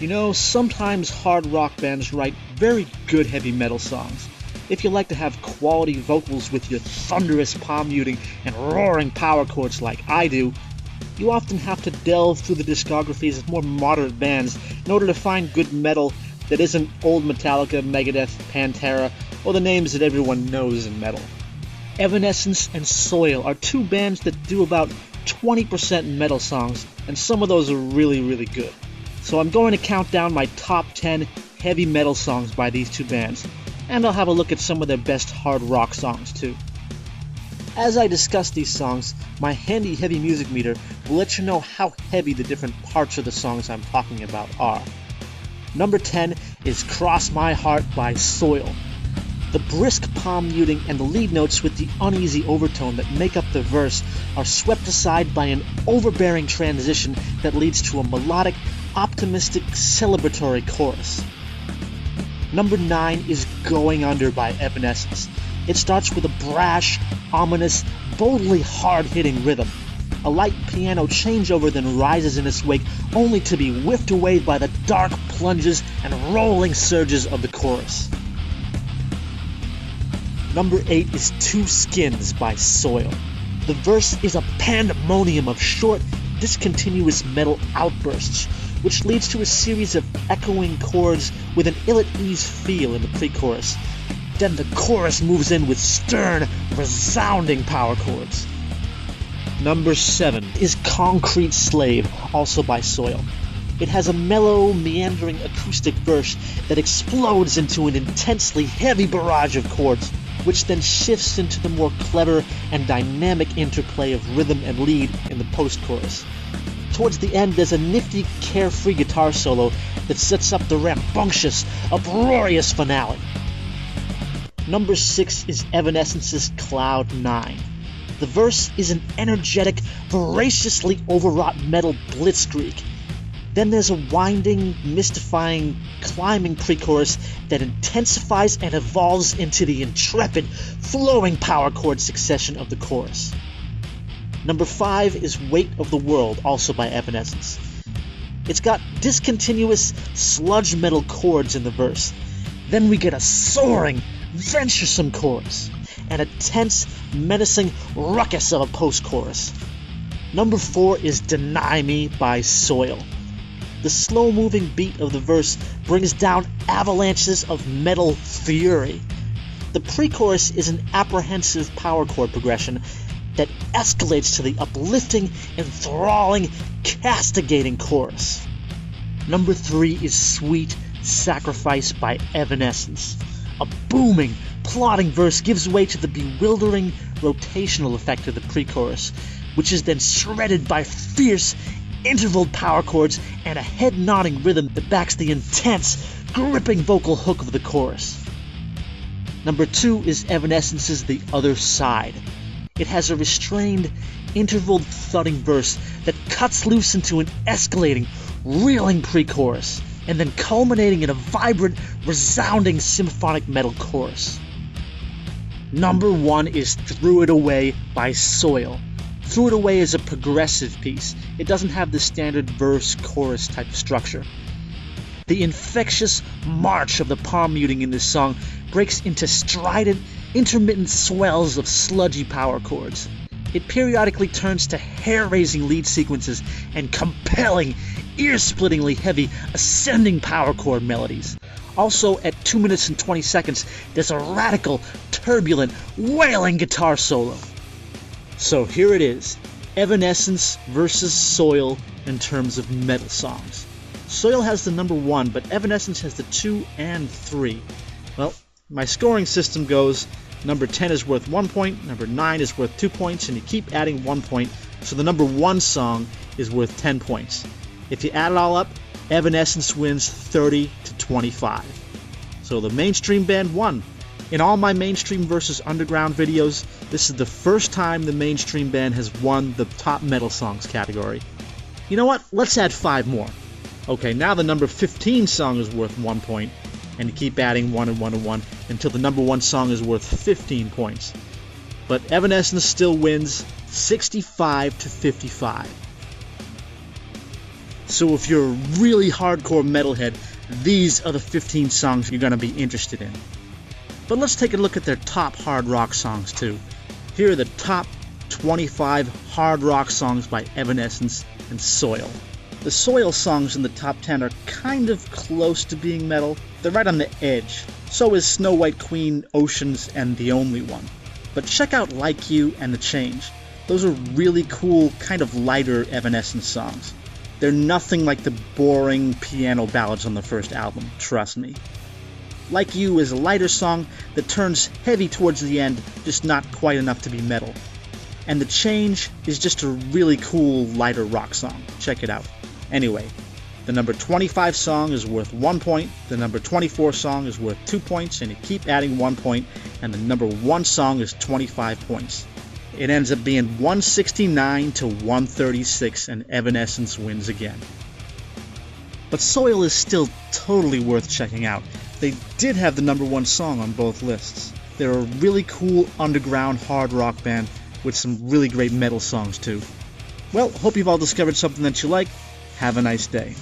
You know, sometimes hard rock bands write very good heavy metal songs. If you like to have quality vocals with your thunderous palm muting and roaring power chords like I do, you often have to delve through the discographies of more moderate bands in order to find good metal that isn't old Metallica, Megadeth, Pantera, or the names that everyone knows in metal. Evanescence and Soil are two bands that do about 20% metal songs, and some of those are really good. So I'm going to count down my top 10 heavy metal songs by these two bands, and I'll have a look at some of their best hard rock songs too. As I discuss these songs, my handy heavy music meter will let you know how heavy the different parts of the songs I'm talking about are. Number 10 is Cross My Heart by Soil. The brisk palm muting and the lead notes with the uneasy overtone that make up the verse are swept aside by an overbearing transition that leads to a melodic, optimistic, celebratory chorus. Number 9 is Going Under by Evanescence. It starts with a brash, ominous, boldly hard-hitting rhythm. A light piano changeover then rises in its wake, only to be whiffed away by the dark plunges and rolling surges of the chorus. Number 8 is Two Skins by Soil. The verse is a pandemonium of short, discontinuous metal outbursts, which leads to a series of echoing chords with an ill-at-ease feel in the pre-chorus. Then the chorus moves in with stern, resounding power chords. Number 7 is Concrete Slave, also by Soil. It has a mellow, meandering acoustic verse that explodes into an intensely heavy barrage of chords, which then shifts into the more clever and dynamic interplay of rhythm and lead in the post-chorus. Towards the end, there's a nifty, carefree guitar solo that sets up the rambunctious, uproarious finale. Number 6 is Evanescence's Cloud 9. The verse is an energetic, voraciously overwrought metal blitzkrieg. Then there's a winding, mystifying, climbing pre-chorus that intensifies and evolves into the intrepid, flowing power chord succession of the chorus. Number 5 is Weight of the World, also by Evanescence. It's got discontinuous, sludge metal chords in the verse. Then we get a soaring, venturesome chorus, and a tense, menacing ruckus of a post-chorus. Number 4 is Deny Me by Soil. The slow-moving beat of the verse brings down avalanches of metal fury. The pre-chorus is an apprehensive power chord progression that escalates to the uplifting, enthralling, castigating chorus. Number 3 is Sweet Sacrifice by Evanescence. A booming, plodding verse gives way to the bewildering rotational effect of the pre-chorus, which is then shredded by fierce, intervaled power chords and a head-nodding rhythm that backs the intense, gripping vocal hook of the chorus. Number 2 is Evanescence's The Other Side. It has a restrained, intervaled thudding verse that cuts loose into an escalating, reeling pre-chorus, and then culminating in a vibrant, resounding symphonic metal chorus. Number 1 is Threw It Away by Soil. Threw It Away is a progressive piece. It doesn't have the standard verse-chorus type of structure. The infectious march of the palm muting in this song breaks into strident, intermittent swells of sludgy power chords. It periodically turns to hair-raising lead sequences and compelling, ear-splittingly heavy, ascending power chord melodies. Also, at 2 minutes and 20 seconds, there's a radical, turbulent, wailing guitar solo. So here it is, Evanescence versus Soil in terms of metal songs. Soil has the number 1, but Evanescence has the 2 and 3. Well, my scoring system goes, number 10 is worth 1 point, number 9 is worth 2 points, and you keep adding 1 point, so the number 1 song is worth 10 points. If you add it all up, Evanescence wins 30 to 25. So the mainstream band won. In all my mainstream versus underground videos, this is the first time the mainstream band has won the top metal songs category. You know what? Let's add 5 more. Okay, now the number 15 song is worth 1 point, and you keep adding 1 and 1 and 1 until the number 1 song is worth 15 points. But Evanescence still wins 65 to 55. So if you're a really hardcore metalhead, these are the 15 songs you're going to be interested in. But let's take a look at their top hard rock songs too. Here are the top 25 hard rock songs by Evanescence and Soil. The Soil songs in the top 10 are kind of close to being metal. They're right on the edge. So is Snow White Queen, Oceans, and The Only One. But check out Like You and The Change. Those are really cool, kind of lighter Evanescence songs. They're nothing like the boring piano ballads on the first album, trust me. Like You is a lighter song that turns heavy towards the end, just not quite enough to be metal. And The Change is just a really cool, lighter rock song. Check it out. Anyway, the number 25 song is worth 1 point, the number 24 song is worth 2 points, and you keep adding 1 point, and the number 1 song is 25 points. It ends up being 169 to 136, and Evanescence wins again. But Soil is still totally worth checking out. They did have the number 1 song on both lists. They're a really cool underground hard rock band with some really great metal songs too. Well, hope you've all discovered something that you like. Have a nice day.